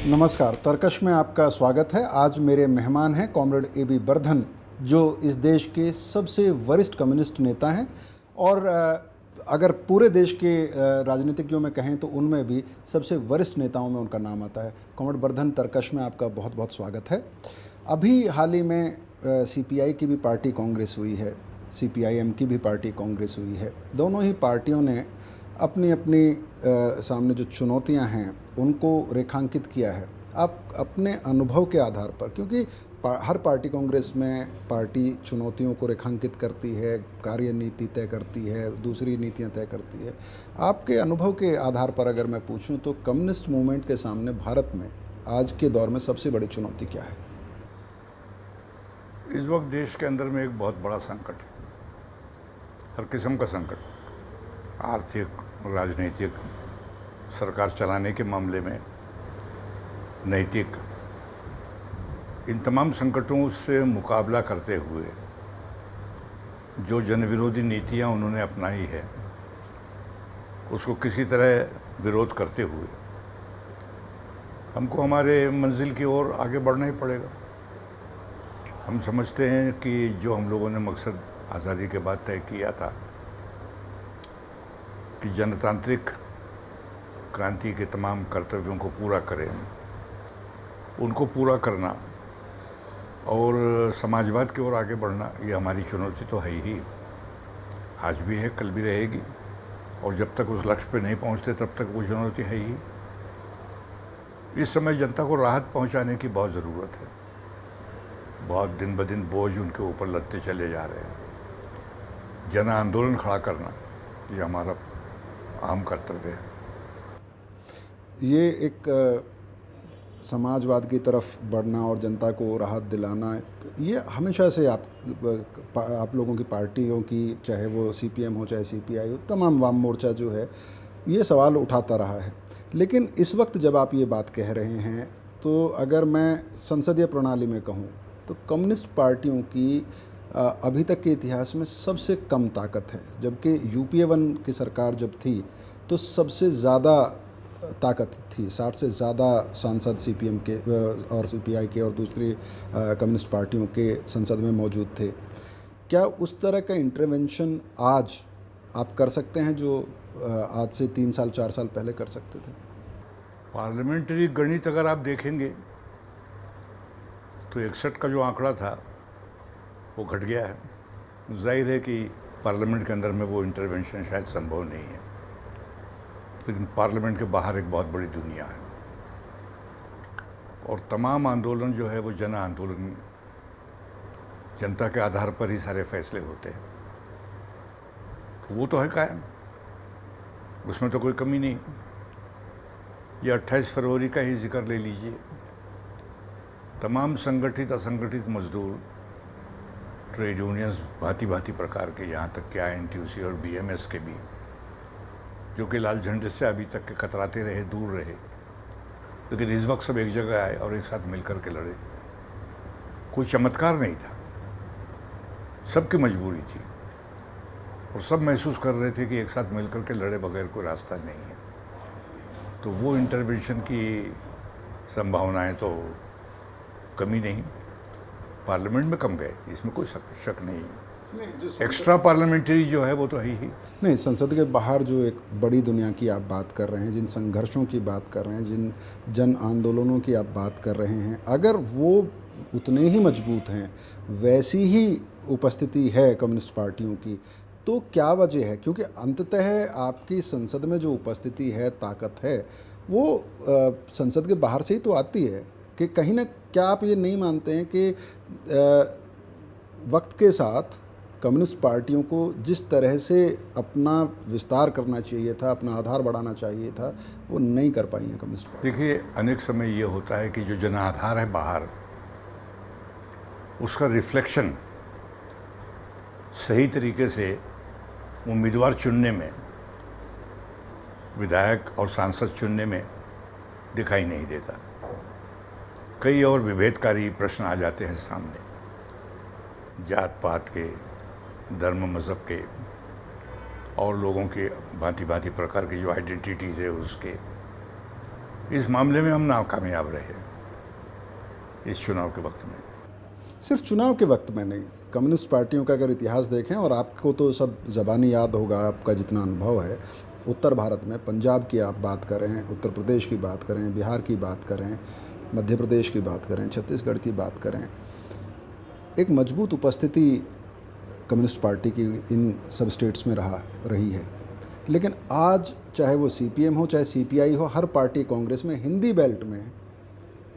नमस्कार, तर्कश में आपका स्वागत है। आज मेरे मेहमान हैं कॉमरेड ए.बी. बर्धन, जो इस देश के सबसे वरिष्ठ कम्युनिस्ट नेता हैं और अगर पूरे देश के राजनीतिज्ञों में कहें तो उनमें भी सबसे वरिष्ठ नेताओं में उनका नाम आता है। कॉमरेड बर्धन, तर्कश में आपका बहुत बहुत स्वागत है। अभी हाल ही में सीपीआई की भी पार्टी कांग्रेस हुई है, सीपीआईएम की भी पार्टी कांग्रेस हुई है। दोनों ही पार्टियों ने अपनी अपनी सामने जो चुनौतियां हैं उनको रेखांकित किया है। आप अपने अनुभव के आधार पर, क्योंकि हर पार्टी कांग्रेस में पार्टी चुनौतियों को रेखांकित करती है, कार्यनीति तय करती है, दूसरी नीतियां तय करती है। आपके अनुभव के आधार पर अगर मैं पूछूं तो कम्युनिस्ट मूवमेंट के सामने भारत में आज के दौर में सबसे बड़ी चुनौती क्या है? इस वक्त देश के अंदर में एक बहुत बड़ा संकट है, हर किस्म का संकट, आर्थिक, राजनीतिक, सरकार चलाने के मामले में, नैतिक, इन तमाम संकटों से मुकाबला करते हुए जो जनविरोधी नीतियां उन्होंने अपनाई है उसको किसी तरह विरोध करते हुए हमको हमारे मंजिल की ओर आगे बढ़ना ही पड़ेगा। हम समझते हैं कि जो हम लोगों ने मकसद आज़ादी के बाद तय किया था कि जनतांत्रिक क्रांति के तमाम कर्तव्यों को पूरा करें, उनको पूरा करना और समाजवाद की ओर आगे बढ़ना, ये हमारी चुनौती तो है ही, आज भी है, कल भी रहेगी। और जब तक उस लक्ष्य पे नहीं पहुंचते तब तक वो चुनौती है ही। इस समय जनता को राहत पहुंचाने की बहुत ज़रूरत है। बहुत दिन ब दिन बोझ उनके ऊपर लदते चले जा रहे हैं। जन आंदोलन खड़ा करना ये हमारा अहम कर्तव्य है। ये एक समाजवाद की तरफ बढ़ना और जनता को राहत दिलाना, ये हमेशा से आप लोगों की पार्टियों की, चाहे वो सीपीएम हो चाहे सीपीआई हो, तमाम वाम मोर्चा जो है ये सवाल उठाता रहा है। लेकिन इस वक्त जब आप ये बात कह रहे हैं तो अगर मैं संसदीय प्रणाली में कहूँ तो कम्युनिस्ट पार्टियों की अभी तक के इतिहास में सबसे कम ताकत है। जबकि यूपीए 1 की सरकार जब थी तो सबसे ज़्यादा ताकत थी, 60 से ज़्यादा सांसद सीपीएम के और सीपीआई के और दूसरी कम्युनिस्ट पार्टियों के संसद में मौजूद थे। क्या उस तरह का इंटरवेंशन आज आप कर सकते हैं जो आज से 3 साल 4 साल पहले कर सकते थे? पार्लियामेंट्री गणित अगर आप देखेंगे तो 61 का जो आंकड़ा था वो घट गया है। जाहिर है कि पार्लियामेंट के अंदर में वो इंटरवेंशन शायद संभव नहीं है, लेकिन पार्लियामेंट के बाहर एक बहुत बड़ी दुनिया है और तमाम आंदोलन जो है वो जन आंदोलन, जनता के आधार पर ही सारे फैसले होते हैं। तो वो तो है कायम, उसमें तो कोई कमी नहीं। ये 28 फरवरी का ही जिक्र ले लीजिए। तमाम संगठित असंगठित मजदूर, ट्रेड यूनियंस भांति भांति प्रकार के, यहाँ तक कि आईएनटीयूसी और बीएमएस के भी, जो कि लाल झंडे से अभी तक के कतराते रहे, दूर रहे, लेकिन इस वक्त सब एक जगह आए और एक साथ मिलकर के लड़े। कोई चमत्कार नहीं था, सबकी मजबूरी थी और सब महसूस कर रहे थे कि एक साथ मिलकर के लड़े बगैर कोई रास्ता नहीं है। तो वो इंटरवेंशन की संभावनाएं तो कमी नहीं, पार्लियामेंट में कम गए, इसमें कोई शक नहीं है। एक्स्ट्रा पार्लियामेंट्री जो है वो तो है ही नहीं। संसद के बाहर जो एक बड़ी दुनिया की आप बात कर रहे हैं, जिन संघर्षों की बात कर रहे हैं, जिन जन आंदोलनों की आप बात कर रहे हैं, अगर वो उतने ही मजबूत हैं, वैसी ही उपस्थिति है कम्युनिस्ट पार्टियों की, तो क्या वजह है? क्योंकि अंततः आपकी संसद में जो उपस्थिति है, ताकत है, वो संसद के बाहर से ही तो आती है। कि कहीं ना, क्या आप ये नहीं मानते हैं कि वक्त के साथ कम्युनिस्ट पार्टियों को जिस तरह से अपना विस्तार करना चाहिए था, अपना आधार बढ़ाना चाहिए था, वो नहीं कर पाई हैं कम्युनिस्ट पार्टी? देखिए, अनेक समय ये होता है कि जो जनाधार है बाहर, उसका रिफ्लेक्शन सही तरीके से उम्मीदवार चुनने में, विधायक और सांसद चुनने में दिखाई नहीं देता। कई और विभेदकारी प्रश्न आ जाते हैं सामने, जात पात के, धर्म मज़हब के और लोगों के भांति भांति प्रकार की जो आइडेंटिटीज़ है उसके, इस मामले में हम नाकामयाब रहे इस चुनाव के वक्त में। सिर्फ चुनाव के वक्त में नहीं, कम्युनिस्ट पार्टियों का अगर इतिहास देखें, और आपको तो सब ज़बानी याद होगा, आपका जितना अनुभव है उत्तर भारत में, पंजाब की आप बात करें, उत्तर प्रदेश की बात करें, बिहार की बात करें, मध्य प्रदेश की बात करें, छत्तीसगढ़ की बात करें, एक मजबूत उपस्थिति कम्युनिस्ट पार्टी की इन सब स्टेट्स में रही है। लेकिन आज चाहे वो सीपीएम हो चाहे सीपीआई हो, हर पार्टी कांग्रेस में हिंदी बेल्ट में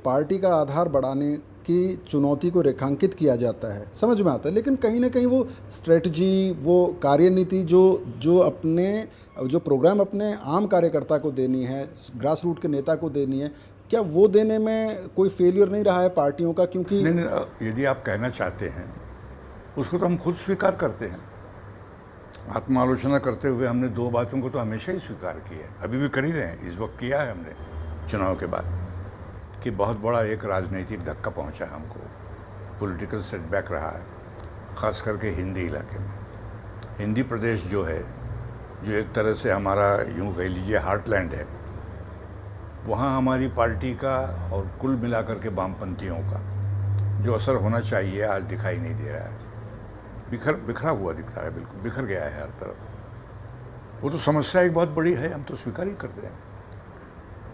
पार्टी का आधार बढ़ाने की चुनौती को रेखांकित किया जाता है, समझ में आता है। लेकिन कहीं ना कहीं वो स्ट्रेटजी, वो कार्यनीति जो प्रोग्राम अपने आम कार्यकर्ता को देनी है, ग्रास रूट के नेता को देनी है, क्या वो देने में कोई फेलियर नहीं रहा है पार्टियों का? क्योंकि नहीं, यदि आप कहना चाहते हैं उसको तो हम खुद स्वीकार करते हैं। आत्मालोचना करते हुए हमने दो बातों को तो हमेशा ही स्वीकार किया है, अभी भी कर ही रहे हैं। इस वक्त किया है हमने चुनाव के बाद कि बहुत बड़ा एक राजनीतिक धक्का पहुंचा है हमको, पॉलिटिकल सेटबैक रहा है, ख़ास करके हिंदी इलाके में। हिंदी प्रदेश जो है, जो एक तरह से हमारा यूँ कह लीजिए हार्टलैंड है, वहाँ हमारी पार्टी का और कुल मिलाकर के वामपंथियों का जो असर होना चाहिए आज दिखाई नहीं दे रहा है। बिखरा हुआ दिखता है, बिल्कुल बिखर गया है हर तरफ। वो तो समस्या एक बहुत बड़ी है, हम तो स्वीकार ही करते हैं।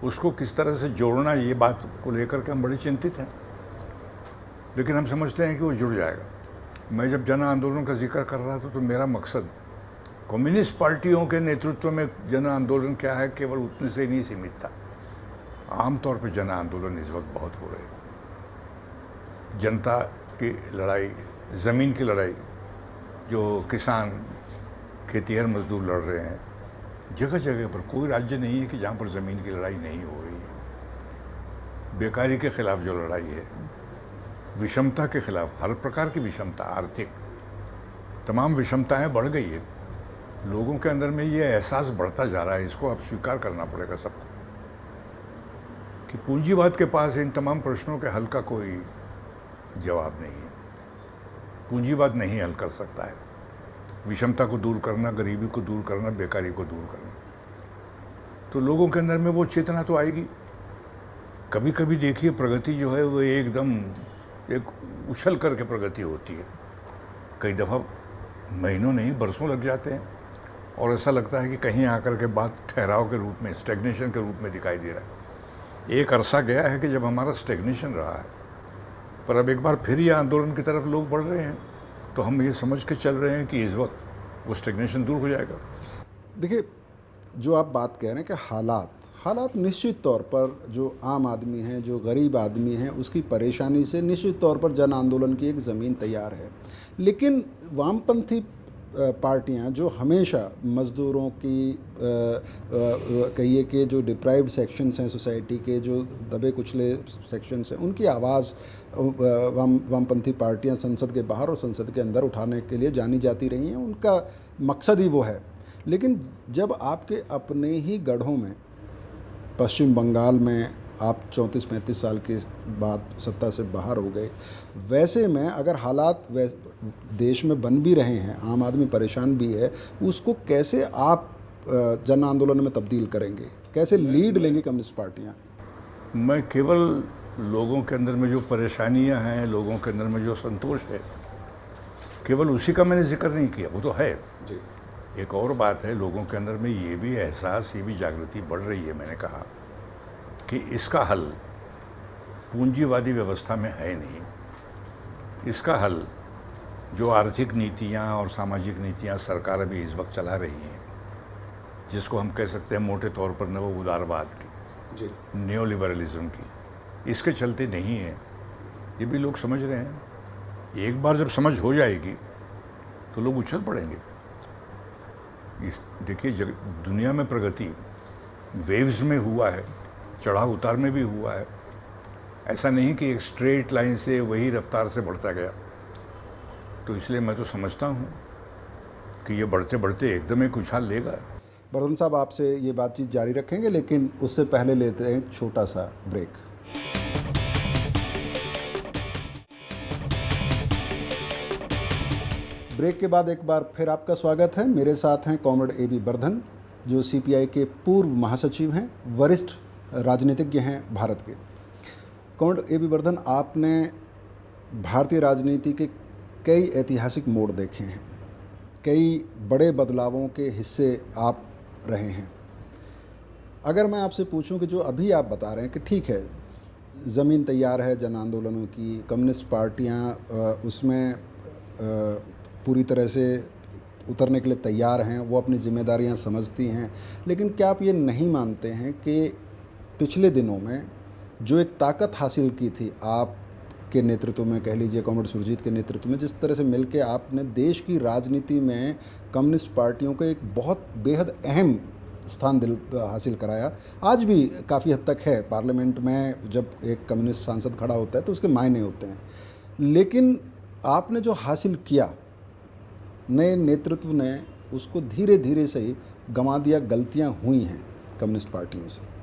उसको किस तरह से जोड़ना, ये बात को लेकर के हम बड़े चिंतित हैं, लेकिन हम समझते हैं कि वो जुड़ जाएगा। मैं जब जन आंदोलन का जिक्र कर रहा था तो मेरा मकसद कम्युनिस्ट पार्टियों के नेतृत्व में जन आंदोलन क्या है केवल उतने से ही नहीं सीमित था। आमतौर पर जन आंदोलन इस वक्त बहुत हो रहे हैं। जनता की लड़ाई, ज़मीन की लड़ाई, जो किसान खेतीहर मजदूर लड़ रहे हैं, जगह जगह पर कोई राज्य नहीं है कि जहाँ पर ज़मीन की लड़ाई नहीं हो रही है। बेकारी के ख़िलाफ़ जो लड़ाई है, विषमता के ख़िलाफ़, हर प्रकार की विषमता, आर्थिक तमाम विषमताएं बढ़ गई है। लोगों के अंदर में ये एहसास बढ़ता जा रहा है, इसको अब स्वीकार करना पड़ेगा सबको, कि पूंजीवाद के पास इन तमाम प्रश्नों के हल का कोई जवाब नहीं है। पूंजीवाद नहीं हल कर सकता है विषमता को दूर करना, गरीबी को दूर करना, बेकारी को दूर करना। तो लोगों के अंदर में वो चेतना तो आएगी। कभी कभी देखिए प्रगति जो है वो एकदम एक उछल करके प्रगति होती है, कई दफ़ा महीनों नहीं बरसों लग जाते हैं, और ऐसा लगता है कि कहीं आकर के बात ठहराव के रूप में, स्टेग्नेशन के रूप में दिखाई दे रहा है। एक अरसा गया है कि जब हमारा स्टेग्नेशन रहा है, पर अब एक बार फिर ये आंदोलन की तरफ लोग बढ़ रहे हैं, तो हम ये समझ के चल रहे हैं कि इस वक्त वो स्टेग्नेशन दूर हो जाएगा। देखिए, जो आप बात कह रहे हैं कि हालात निश्चित तौर पर जो आम आदमी है, जो गरीब आदमी है, उसकी परेशानी से निश्चित तौर पर जन आंदोलन की एक ज़मीन तैयार है। लेकिन वामपंथी पार्टियां जो हमेशा मज़दूरों की कहिए कि जो डिप्राइव्ड सेक्शंस हैं सोसाइटी के, जो दबे कुचले सेक्शंस हैं, उनकी आवाज़ वामपंथी पार्टियां संसद के बाहर और संसद के अंदर उठाने के लिए जानी जाती रही हैं। उनका मकसद ही वो है। लेकिन जब आपके अपने ही गढ़ों में, पश्चिम बंगाल में आप 34-35 साल के बाद सत्ता से बाहर हो गए, वैसे में अगर हालात देश में बन भी रहे हैं, आम आदमी परेशान भी है, उसको कैसे आप जन आंदोलन में तब्दील करेंगे? कैसे लीड लेंगी कम्युनिस्ट पार्टियां? मैं केवल लोगों के अंदर में जो परेशानियां हैं, लोगों के अंदर में जो संतोष है, केवल उसी का मैंने जिक्र नहीं किया, वो तो है जी। एक और बात है, लोगों के अंदर में ये भी एहसास, ये भी जागृति बढ़ रही है, मैंने कहा कि इसका हल पूंजीवादी व्यवस्था में है नहीं। इसका हल जो आर्थिक नीतियां और सामाजिक नीतियां सरकार अभी इस वक्त चला रही हैं, जिसको हम कह सकते हैं मोटे तौर पर नव उदारवाद की, न्यो लिबरलिज्म की, इसके चलते नहीं है। ये भी लोग समझ रहे हैं। एक बार जब समझ हो जाएगी तो लोग उछल पड़ेंगे। देखिए, दुनिया में प्रगति वेव्स में हुआ है, चढ़ाव उतार में भी हुआ है। ऐसा नहीं कि एक स्ट्रेट लाइन से वही रफ्तार से बढ़ता गया। तो इसलिए मैं तो समझता हूँ कि ये बढ़ते बढ़ते एकदम एक उछाल लेगा। बर्धन साहब, आपसे ये बातचीत जारी रखेंगे, लेकिन उससे पहले लेते हैं एक छोटा सा ब्रेक। ब्रेक के बाद एक बार फिर आपका स्वागत है। मेरे साथ हैं कॉमरेड AB बर्धन, जो CPI के पूर्व महासचिव हैं, वरिष्ठ राजनीतिज्ञ हैं भारत के। कॉमरेड ए बी बर्धन, आपने भारतीय राजनीति के कई ऐतिहासिक मोड़ देखे हैं, कई बड़े बदलावों के हिस्से आप रहे हैं। अगर मैं आपसे पूछूं कि जो अभी आप बता रहे हैं कि ठीक है, ज़मीन तैयार है जन आंदोलनों की, कम्युनिस्ट पार्टियां उसमें पूरी तरह से उतरने के लिए तैयार हैं, वो अपनी जिम्मेदारियां समझती हैं, लेकिन क्या आप ये नहीं मानते हैं कि पिछले दिनों में जो एक ताकत हासिल की थी आप के नेतृत्व में, कह लीजिए कॉमरेड सुरजीत के नेतृत्व में, जिस तरह से मिलके आपने देश की राजनीति में कम्युनिस्ट पार्टियों को एक बहुत बेहद अहम स्थान हासिल कराया, आज भी काफ़ी हद तक है। पार्लियामेंट में जब एक कम्युनिस्ट सांसद खड़ा होता है तो उसके मायने होते हैं, लेकिन आपने जो हासिल किया, नए नेतृत्व ने उसको धीरे धीरे से ही गंवा दिया। गलतियां हुई हैं कम्युनिस्ट पार्टियों से।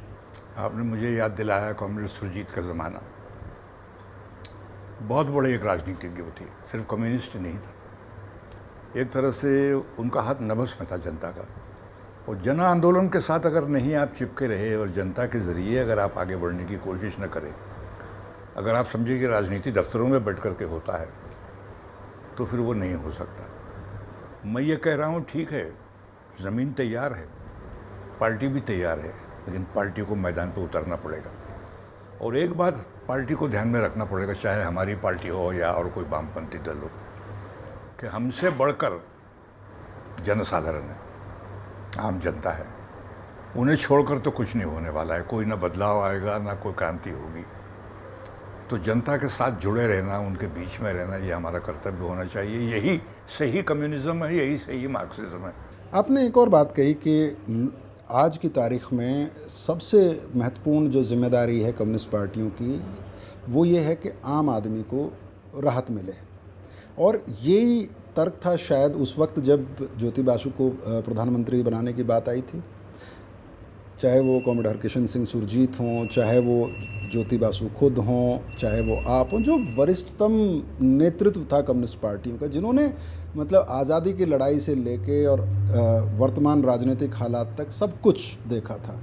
आपने मुझे याद दिलाया कॉमरेड सुरजीत का ज़माना। बहुत बड़े एक राजनीतिज्ञ थे, सिर्फ कम्युनिस्ट नहीं था, एक तरह से उनका हाथ नभस में था जनता का। और जन आंदोलन के साथ अगर नहीं आप चिपके रहे और जनता के ज़रिए अगर आप आगे बढ़ने की कोशिश न करें, अगर आप समझिए कि राजनीति दफ्तरों में बैठ करके होता है, तो फिर वो नहीं हो सकता। मैं ये कह रहा हूँ, ठीक है, ज़मीन तैयार है, पार्टी भी तैयार है, लेकिन पार्टी को मैदान पे उतरना पड़ेगा। और एक बात पार्टी को ध्यान में रखना पड़ेगा, चाहे हमारी पार्टी हो या और कोई वामपंथी दल हो, कि हमसे बढ़कर जनसाधारण है, आम जनता है। उन्हें छोड़कर तो कुछ नहीं होने वाला है, कोई ना बदलाव आएगा ना कोई क्रांति होगी। तो जनता के साथ जुड़े रहना, उनके बीच में रहना, ये हमारा कर्तव्य होना चाहिए। यही सही कम्युनिज्म है, यही सही मार्क्सिज्म है। आपने एक और बात कही कि आज की तारीख में सबसे महत्वपूर्ण जो जिम्मेदारी है कम्युनिस्ट पार्टियों की, वो ये है कि आम आदमी को राहत मिले। और यही तर्क था शायद उस वक्त जब ज्योति बासु को प्रधानमंत्री बनाने की बात आई थी, चाहे वो कॉमरेड हरकिशन सिंह सुरजीत हों, चाहे वो ज्योति बासु खुद हों, चाहे वो आप हों, जो वरिष्ठतम नेतृत्व था कम्युनिस्ट पार्टियों का, जिन्होंने मतलब आज़ादी की लड़ाई से लेके और वर्तमान राजनीतिक हालात तक सब कुछ देखा था।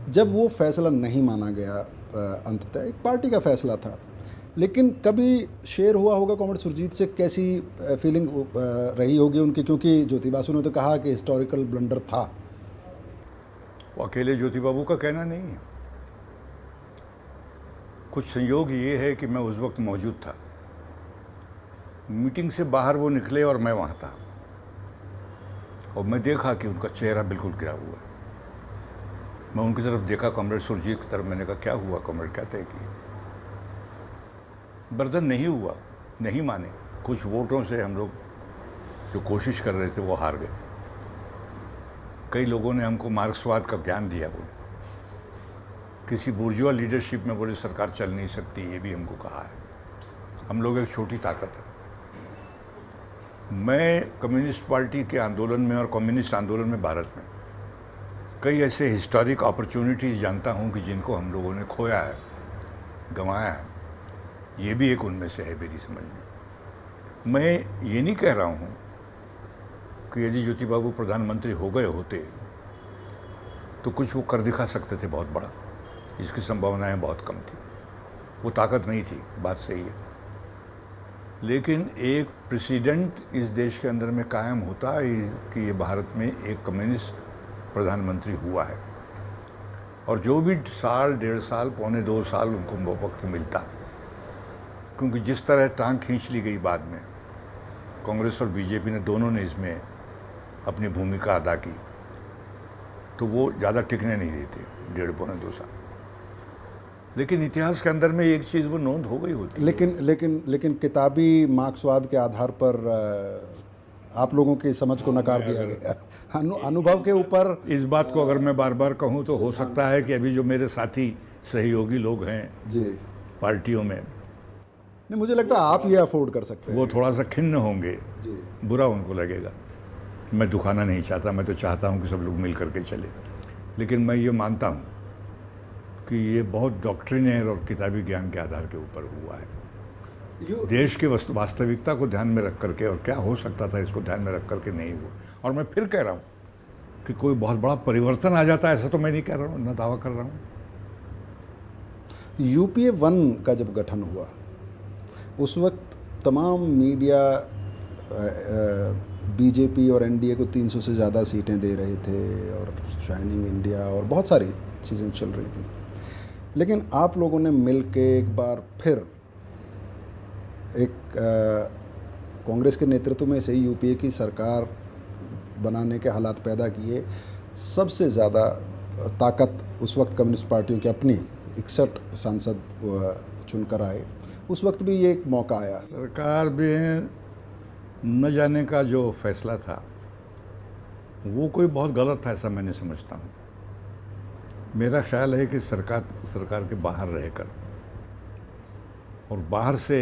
जब वो फैसला नहीं माना गया, अंततः एक पार्टी का फैसला था, लेकिन कभी शेयर हुआ होगा कॉमरेड सुरजीत से, कैसी फीलिंग रही होगी उनकी, क्योंकि ज्योति बासु ने तो कहा कि हिस्टोरिकल ब्लंडर था। वो अकेले ज्योति बाबू का कहना नहीं है, कुछ संयोग ये है कि मैं उस वक्त मौजूद था। मीटिंग से बाहर वो निकले और मैं वहाँ था, और मैं देखा कि उनका चेहरा बिल्कुल गिरा हुआ है। मैं उनकी तरफ देखा, कॉमरेड सुरजीत की तरफ। मैंने कहा, क्या हुआ कॉमरेड, क्या तय किए? बर्धन नहीं हुआ, नहीं माने। कुछ वोटों से हम लोग जो कोशिश कर रहे थे वो हार गए। कई लोगों ने हमको मार्क्सवाद का ज्ञान दिया, बोले किसी बुर्जुआ लीडरशिप में बोले सरकार चल नहीं सकती, ये भी हमको कहा है। हम लोग एक छोटी ताकत है। मैं कम्युनिस्ट पार्टी के आंदोलन में और कम्युनिस्ट आंदोलन में भारत में कई ऐसे हिस्टोरिक अपॉर्चुनिटीज़ जानता हूँ कि जिनको हम लोगों ने खोया है, गंवाया है। ये भी एक उनमें से है मेरी समझ में। मैं ये नहीं कह रहा हूँ कि यदि ज्योति बाबू प्रधानमंत्री हो गए होते तो कुछ वो कर दिखा सकते थे बहुत बड़ा, इसकी संभावनाएं बहुत कम थी, वो ताकत नहीं थी, बात सही है। लेकिन एक प्रेसिडेंट इस देश के अंदर में कायम होता है कि ये भारत में एक कम्युनिस्ट प्रधानमंत्री हुआ है, और जो भी साल, 1.5 साल, पौने 2 साल उनको वो वक्त मिलता, क्योंकि जिस तरह टांग खींच ली गई बाद में, कांग्रेस और बीजेपी ने दोनों ने इसमें अपनी भूमिका अदा की, तो वो ज़्यादा टिकने नहीं देते 1.5 पौने 2 साल। लेकिन इतिहास के अंदर में एक चीज़ वो नोंद हो गई होती है। लेकिन किताबी मार्क्सवाद के आधार पर आप लोगों की समझ को नकार दिया गया। अनुभव के ऊपर इस बात को अगर मैं बार बार कहूँ तो हो सकता है कि अभी जो मेरे साथी सहयोगी लोग हैं जी पार्टियों में, नहीं, मुझे लगता है आप ये अफोर्ड कर सकते हैं। वो थोड़ा सा खिन्न होंगे, जी, बुरा उनको लगेगा। मैं दुखाना नहीं चाहता, मैं तो चाहता हूँ कि सब लोग मिल करके चले। लेकिन मैं ये मानता हूँ कि ये बहुत डॉक्ट्रिनेयर और किताबी ज्ञान के आधार के ऊपर हुआ है। देश के वास्तविकता को ध्यान में रख करके, और क्या हो सकता था इसको ध्यान में रख करके नहीं हुआ। और मैं फिर कह रहा हूँ कि कोई बहुत बड़ा परिवर्तन आ जाता है, ऐसा तो मैं नहीं कह रहा हूँ, ना दावा कर रहा हूँ। यूपीए 1 का जब गठन हुआ उस वक्त तमाम मीडिया बीजेपी और एनडीए को 300 से ज़्यादा सीटें दे रहे थे और शाइनिंग इंडिया और बहुत सारी चीज़ें चल रही थी, लेकिन आप लोगों ने मिल के एक बार फिर एक कांग्रेस के नेतृत्व में से यूपीए की सरकार बनाने के हालात पैदा किए। सबसे ज़्यादा ताकत उस वक्त कम्युनिस्ट पार्टियों की अपनी 61 सांसद चुनकर आए। उस वक्त भी ये एक मौका आया। सरकार में न जाने का जो फैसला था वो कोई बहुत गलत था, ऐसा मैं नहीं समझता हूँ। मेरा ख्याल है कि सरकार के बाहर रहकर और बाहर से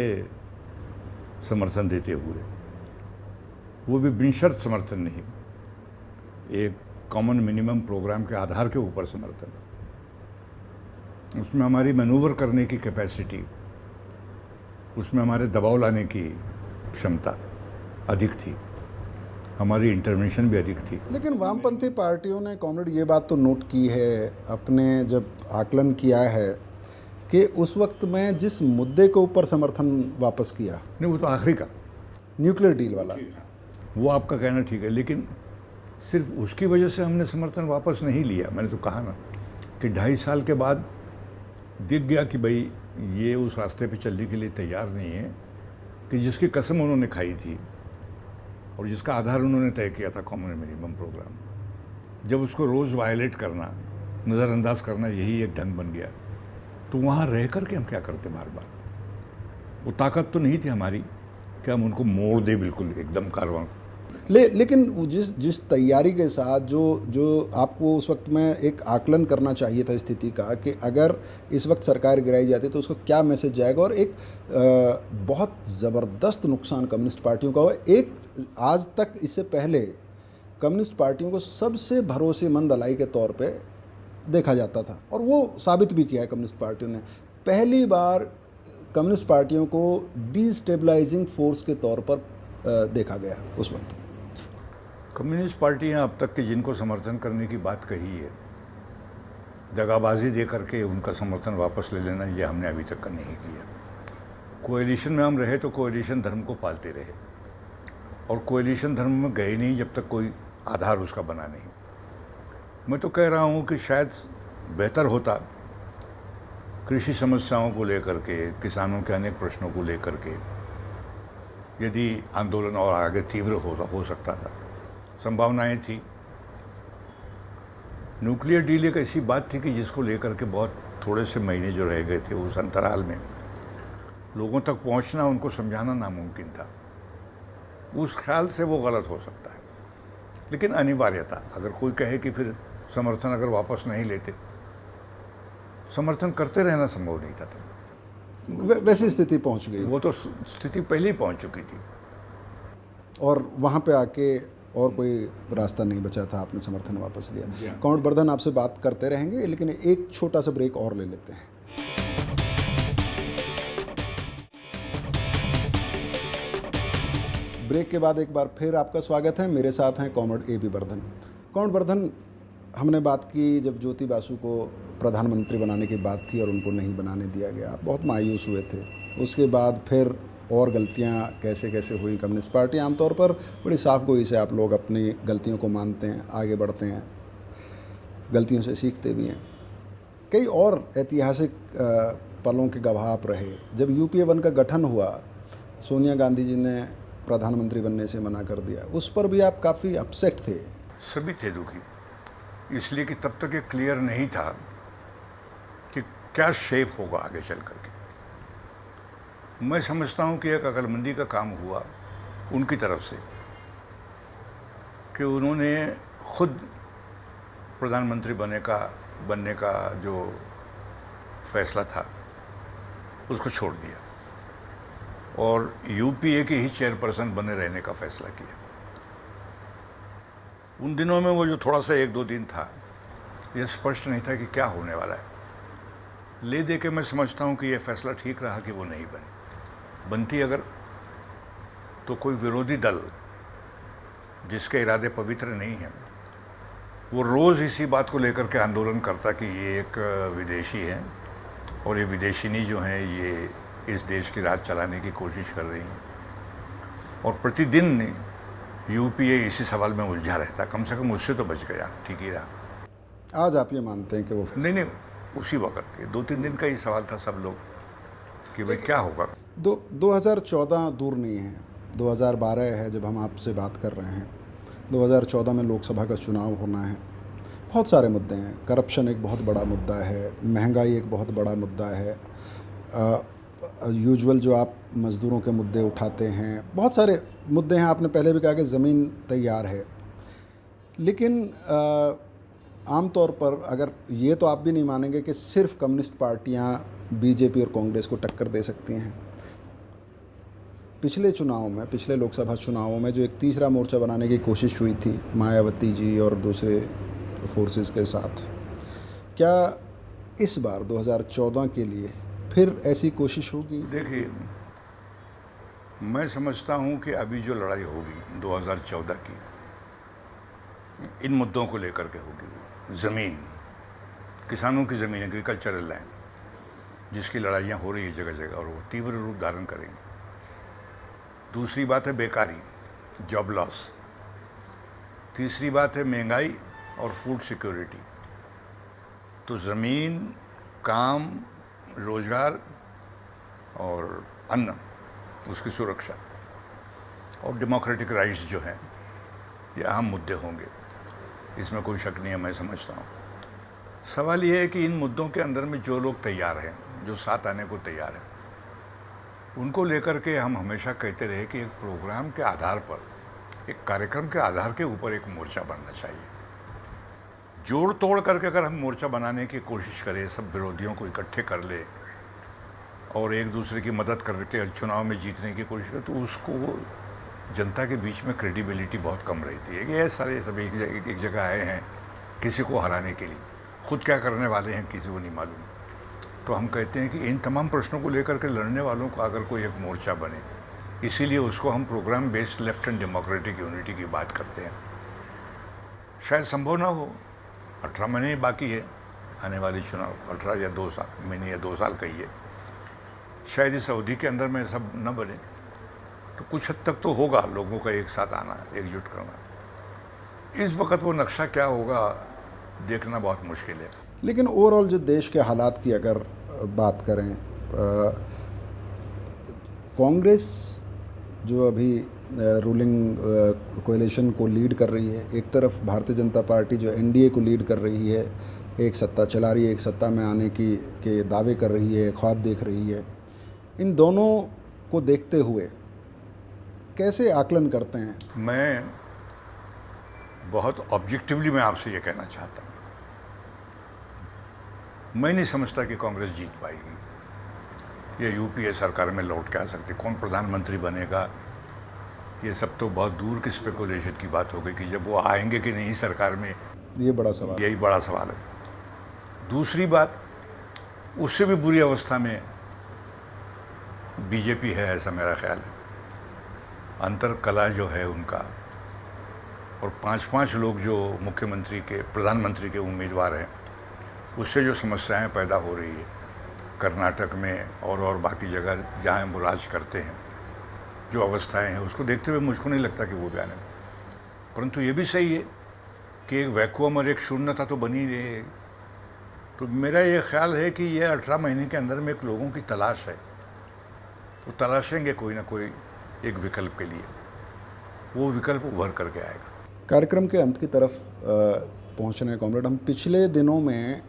समर्थन देते हुए, वो भी बिनशर्त समर्थन नहीं, एक कॉमन मिनिमम प्रोग्राम के आधार के ऊपर समर्थन, उसमें हमारी मैनूवर करने की कैपेसिटी, उसमें हमारे दबाव लाने की क्षमता अधिक थी, हमारी इंटरवेंशन भी अधिक थी। लेकिन वामपंथी पार्टियों ने कॉमरेड ये बात तो नोट की है, अपने जब आकलन किया है कि उस वक्त में जिस मुद्दे के ऊपर समर्थन वापस किया, नहीं वो तो आखिरी का न्यूक्लियर डील वाला, वो आपका कहना ठीक है, लेकिन सिर्फ उसकी वजह से हमने समर्थन वापस नहीं लिया। मैंने तो कहा ना कि 2.5 साल के बाद दिख गया कि भाई ये उस रास्ते पे चलने के लिए तैयार नहीं है कि जिसकी कसम उन्होंने खाई थी और जिसका आधार उन्होंने तय किया था कॉमन मिनिमम प्रोग्राम, जब उसको रोज़ वायलेट करना, नज़रअंदाज करना, यही एक ढंग बन गया, तो वहाँ रह कर के हम क्या करते बार बार? वो ताकत तो नहीं थी हमारी कि हम उनको मोड़ दे बिल्कुल एकदम कारवां। लेकिन जिस तैयारी के साथ जो आपको उस वक्त में एक आकलन करना चाहिए था स्थिति का कि अगर इस वक्त सरकार गिराई जाती तो उसको क्या मैसेज जाएगा, और एक बहुत ज़बरदस्त नुकसान कम्युनिस्ट पार्टियों का हुआ। एक आज तक इससे पहले कम्युनिस्ट पार्टियों को सबसे भरोसेमंद अलाई के तौर पे देखा जाता था, और वो साबित भी किया है कम्युनिस्ट पार्टियों ने। पहली बार कम्युनिस्ट पार्टियों को डिस्टेबलाइजिंग फोर्स के तौर पर देखा गया उस वक्त। कम्युनिस्ट पार्टियां अब तक के जिनको समर्थन करने की बात कही है, दगाबाजी दे करके उनका समर्थन वापस ले लेना, ये हमने अभी तक नहीं किया। कोएलिशन में हम रहे तो कोएलिशन धर्म को पालते रहे, और कोएलिशन धर्म में गए नहीं जब तक कोई आधार उसका बना नहीं। मैं तो कह रहा हूँ कि शायद बेहतर होता कृषि समस्याओं को लेकर के, किसानों के अनेक प्रश्नों को लेकर के यदि आंदोलन और आगे तीव्र हो सकता था, संभावनाएं थी। न्यूक्लियर डील एक ऐसी बात थी कि जिसको लेकर के बहुत थोड़े से महीने जो रह गए थे, उस अंतराल में लोगों तक पहुंचना, उनको समझाना नामुमकिन था। उस ख्याल से वो गलत हो सकता है, लेकिन अनिवार्य था। अगर कोई कहे कि फिर समर्थन अगर वापस नहीं लेते, समर्थन करते रहना संभव नहीं था तब। वैसी स्थिति पहुंच गई, वो तो स्थिति पहले ही पहुंच चुकी थी, और वहाँ पे आके और कोई रास्ता नहीं बचा था, आपने समर्थन वापस लिया। कॉमरेड बर्धन, आपसे बात करते रहेंगे, लेकिन एक छोटा सा ब्रेक और ले लेते हैं। ब्रेक के बाद एक बार फिर आपका स्वागत है। मेरे साथ हैं comrade A B Bardhan. Comrade Bardhan, हमने बात की जब ज्योति बासु को प्रधानमंत्री बनाने की बात थी और उनको नहीं बनाने दिया गया, आप बहुत मायूस हुए थे। उसके बाद फिर और गलतियां कैसे कैसे हुई। कम्युनिस्ट पार्टी आमतौर पर बड़ी साफ गोई से आप लोग अपनी गलतियों को मानते हैं, आगे बढ़ते हैं, गलतियों से सीखते भी हैं। कई और ऐतिहासिक पलों के गवाह आप रहे। जब यूपीए 1 का गठन हुआ, सोनिया गांधी जी ने प्रधानमंत्री बनने से मना कर दिया, उस पर भी आप काफ़ी अपसेट थे। सभी थे दुखी, इसलिए कि तब तक ये क्लियर नहीं था कि क्या शेप होगा आगे चल करके। मैं समझता हूँ कि एक अक्लमंदी का काम हुआ उनकी तरफ से कि उन्होंने खुद प्रधानमंत्री बनने का जो फैसला था उसको छोड़ दिया और यूपीए के ही चेयरपर्सन बने रहने का फैसला किया। उन दिनों में वो जो थोड़ा सा 1-2 दिन था, ये स्पष्ट नहीं था कि क्या होने वाला है। ले दे के मैं समझता हूँ कि ये फैसला ठीक रहा कि वो नहीं बनती अगर, तो कोई विरोधी दल जिसके इरादे पवित्र नहीं हैं, वो रोज़ इसी बात को लेकर के आंदोलन करता कि ये एक विदेशी है और ये विदेशिनी जो हैं ये इस देश की राज चलाने की कोशिश कर रही हैं और प्रतिदिन यूपीए इसी सवाल में उलझा रहता। कम से कम उससे तो बच गया, ठीक ही रहा। आज आप ये मानते हैं कि वो नहीं, उसी वक्त ये 2-3 दिन का ही सवाल था सब लोग कि भाई क्या होगा। 2014 दूर नहीं है, 2012 है जब हम आपसे बात कर रहे हैं। 2014 में लोकसभा का चुनाव होना है। बहुत सारे मुद्दे हैं, करप्शन एक बहुत बड़ा मुद्दा है, महंगाई एक बहुत बड़ा मुद्दा है, यूजुअल जो आप मज़दूरों के मुद्दे उठाते हैं, बहुत सारे मुद्दे हैं। आपने पहले भी कहा कि ज़मीन तैयार है, लेकिन आम तौर पर अगर ये तो आप भी नहीं मानेंगे कि सिर्फ कम्युनिस्ट पार्टियां बीजेपी और कांग्रेस को टक्कर दे सकती हैं। पिछले चुनाव में, पिछले लोकसभा चुनावों में जो एक तीसरा मोर्चा बनाने की कोशिश हुई थी मायावती जी और दूसरे फोर्सेस के साथ, क्या इस बार 2014 के लिए फिर ऐसी कोशिश होगी? देखिए, मैं समझता हूँ कि अभी जो लड़ाई होगी 2014 की, इन मुद्दों को लेकर के होगी। ज़मीन, किसानों की ज़मीन, एग्रीकल्चरल लैंड, जिसकी लड़ाइयाँ हो रही है जगह जगह और वो तीव्र रूप धारण करेंगे। दूसरी बात है बेकारी, जॉब लॉस। तीसरी बात है महंगाई और फूड सिक्योरिटी। तो ज़मीन, काम, रोजगार और अन्न, उसकी सुरक्षा और डेमोक्रेटिक राइट्स जो हैं, ये अहम मुद्दे होंगे, इसमें कोई शक नहीं है। मैं समझता हूँ सवाल ये है कि इन मुद्दों के अंदर में जो लोग तैयार हैं, जो साथ आने को तैयार हैं, उनको लेकर के हम हमेशा कहते रहे कि एक प्रोग्राम के आधार पर, एक कार्यक्रम के आधार के ऊपर एक मोर्चा बनना चाहिए। जोड़ तोड़ करके अगर हम मोर्चा बनाने की कोशिश करें, सब विरोधियों को इकट्ठे कर ले और एक दूसरे की मदद करके चुनाव में जीतने की कोशिश करें, तो उसको जनता के बीच में क्रेडिबिलिटी बहुत कम रहती है कि ये सारे सब एक जगह आए हैं किसी को हराने के लिए, खुद क्या करने वाले हैं किसी को नहीं मालूम। तो हम कहते हैं कि इन तमाम प्रश्नों को लेकर के लड़ने वालों को अगर कोई एक मोर्चा बने, इसीलिए उसको हम programme based left and democratic unity की बात करते हैं। शायद संभव ना हो, 18 महीने बाकी है आने वाली चुनाव, 18 या 2 महीने या 2 साल कहिए, शायद इस अवधि के अंदर में सब न बने, तो कुछ हद तक तो होगा लोगों का एक साथ आना, एकजुट करना। इस वक्त वो नक्शा क्या होगा देखना बहुत मुश्किल है। लेकिन ओवरऑल जो देश के हालात की अगर बात करें, कांग्रेस जो अभी रूलिंग कोalition को लीड कर रही है, एक तरफ भारतीय जनता पार्टी जो एनडीए को लीड कर रही है, एक सत्ता चला रही है, एक सत्ता में आने के दावे कर रही है, ख्वाब देख रही है, इन दोनों को देखते हुए कैसे आकलन करते हैं? मैं बहुत ऑब्जेक्टिवली मैं आपसे ये कहना चाहता हूँ, मैं नहीं समझता कि कांग्रेस जीत पाएगी या यूपीए सरकार में लौट के आ सकती। कौन प्रधानमंत्री बनेगा, ये सब तो बहुत दूर की स्पेकुलेशन की बात हो गई कि जब वो आएंगे कि नहीं सरकार में, ये बड़ा सवाल, यही बड़ा सवाल है। दूसरी बात, उससे भी बुरी अवस्था में बीजेपी है, ऐसा मेरा ख्याल है। अंतर कला जो है उनका, और 5-5 लोग जो मुख्यमंत्री के, प्रधानमंत्री के उम्मीदवार हैं, उससे जो समस्याएं पैदा हो रही है कर्नाटक में और बाकी जगह जहाँ वो राज करते हैं, जो अवस्थाएं हैं, उसको देखते हुए मुझको नहीं लगता कि वो भी आने। परंतु ये भी सही है कि एक वैक्यूम और एक शून्यता तो बनी रही है। तो मेरा ये ख्याल है कि ये 18 महीने के अंदर में एक लोगों की तलाश है, वो तलाशेंगे कोई ना कोई एक विकल्प के लिए, वो विकल्प उभर करके आएगा। कार्यक्रम के अंत की तरफ पहुंचने हैं कॉमरेड। हम पिछले दिनों में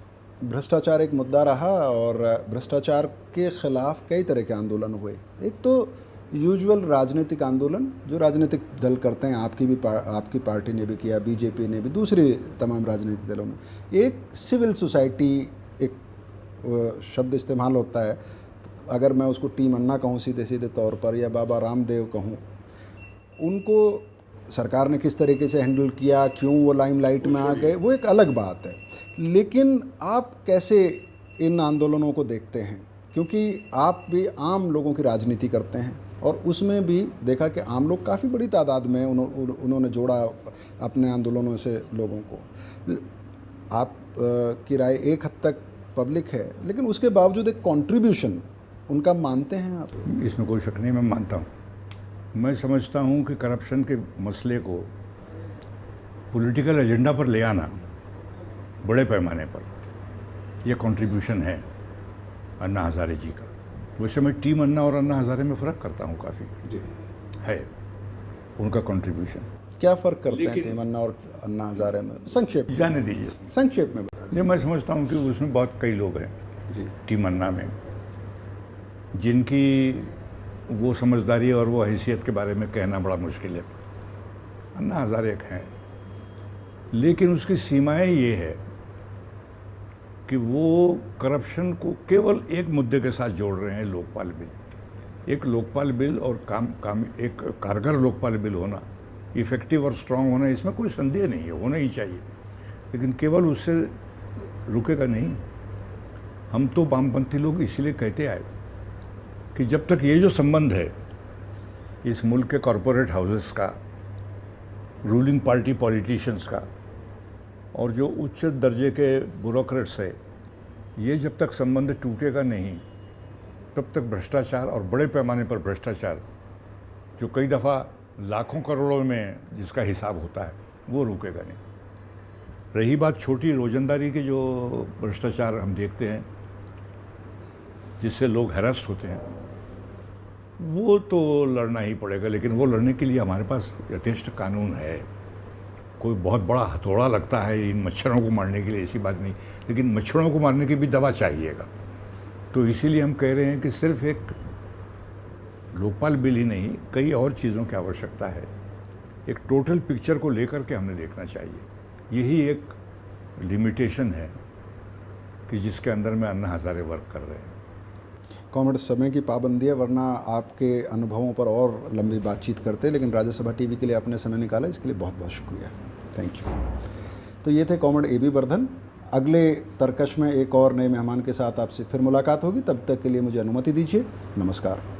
भ्रष्टाचार एक मुद्दा रहा और भ्रष्टाचार के ख़िलाफ़ कई तरह के आंदोलन हुए। एक तो यूजुअल राजनीतिक आंदोलन जो राजनीतिक दल करते हैं, आपकी पार्टी ने भी किया, बीजेपी ने भी, दूसरे तमाम राजनीतिक दलों ने। एक सिविल सोसाइटी, एक शब्द इस्तेमाल होता है, अगर मैं उसको टीम अन्ना कहूँ सीधे सीधे तौर पर, या बाबा रामदेव कहूँ, उनको सरकार ने किस तरीके से हैंडल किया, क्यों वो लाइमलाइट में आ गए, वो एक अलग बात है। लेकिन आप कैसे इन आंदोलनों को देखते हैं? क्योंकि आप भी आम लोगों की राजनीति करते हैं और उसमें भी देखा कि आम लोग काफ़ी बड़ी तादाद में उन्होंने जोड़ा अपने आंदोलनों से लोगों को। आप की राय एक हद तक पब्लिक है, लेकिन उसके बावजूद एक कंट्रीब्यूशन उनका मानते हैं आप? इसमें कोई शक नहीं, मैं मानता हूँ। मैं समझता हूँ कि करप्शन के मसले को पॉलिटिकल एजेंडा पर ले आना बड़े पैमाने पर, यह कंट्रीब्यूशन है अन्ना हज़ारे जी का। वैसे मैं टीम अन्ना और अन्ना हज़ारे में फ़र्क करता हूँ, काफ़ी जी है उनका कंट्रीब्यूशन। क्या फ़र्क करते हैं टीम अन्ना और अन्ना हज़ारे में? संक्षेप जाने दीजिए, संक्षेप में बता ये मैं समझता हूँ कि उसमें बहुत कई लोग हैं जी। टीम अन्ना में जिनकी वो समझदारी और वो हैसियत के बारे में कहना बड़ा मुश्किल है। अन्ना हज़ारे एक हैं, लेकिन उसकी सीमाएं ये है कि वो करप्शन को केवल एक मुद्दे के साथ जोड़ रहे हैं, लोकपाल बिल। एक लोकपाल बिल और एक कारगर लोकपाल बिल होना, इफ़ेक्टिव और स्ट्रांग होना, इसमें कोई संदेह नहीं है, होना ही चाहिए, लेकिन केवल उससे रुकेगा नहीं। हम तो वामपंथी लोग इसीलिए कहते आए कि जब तक ये जो संबंध है इस मुल्क के कॉरपोरेट हाउसेस का, रूलिंग पार्टी पॉलिटिशियंस का और जो उच्च दर्जे के ब्यूरोक्रेट्स है, ये जब तक संबंध टूटेगा नहीं तब तक भ्रष्टाचार और बड़े पैमाने पर भ्रष्टाचार, जो कई दफ़ा लाखों करोड़ों में जिसका हिसाब होता है, वो रुकेगा नहीं। रही बात छोटी रोजंदारी के जो भ्रष्टाचार हम देखते हैं जिससे लोग हैरेस्ट होते हैं, वो तो लड़ना ही पड़ेगा, लेकिन वो लड़ने के लिए हमारे पास यथेष्ट कानून है। कोई बहुत बड़ा हथौड़ा लगता है इन मच्छरों को मारने के लिए, ऐसी बात नहीं, लेकिन मच्छरों को मारने की भी दवा चाहिएगा। तो इसीलिए हम कह रहे हैं कि सिर्फ एक लोकपाल बिल ही नहीं, कई और चीज़ों की आवश्यकता है। एक टोटल पिक्चर को लेकर के हमने देखना चाहिए। यही एक लिमिटेशन है कि जिसके अंदर में अन्ना हज़ारे वर्क कर रहे हैं। कॉमरेड, समय की पाबंदी है, वरना आपके अनुभवों पर और लंबी बातचीत करते, लेकिन राज्यसभा टीवी के लिए आपने समय निकाला, इसके लिए बहुत बहुत शुक्रिया। Thank you. तो ये थे कॉमरेड ए बी बर्धन। अगले तर्कश में एक और नए मेहमान के साथ आपसे फिर मुलाकात होगी, तब तक के लिए मुझे अनुमति दीजिए। नमस्कार।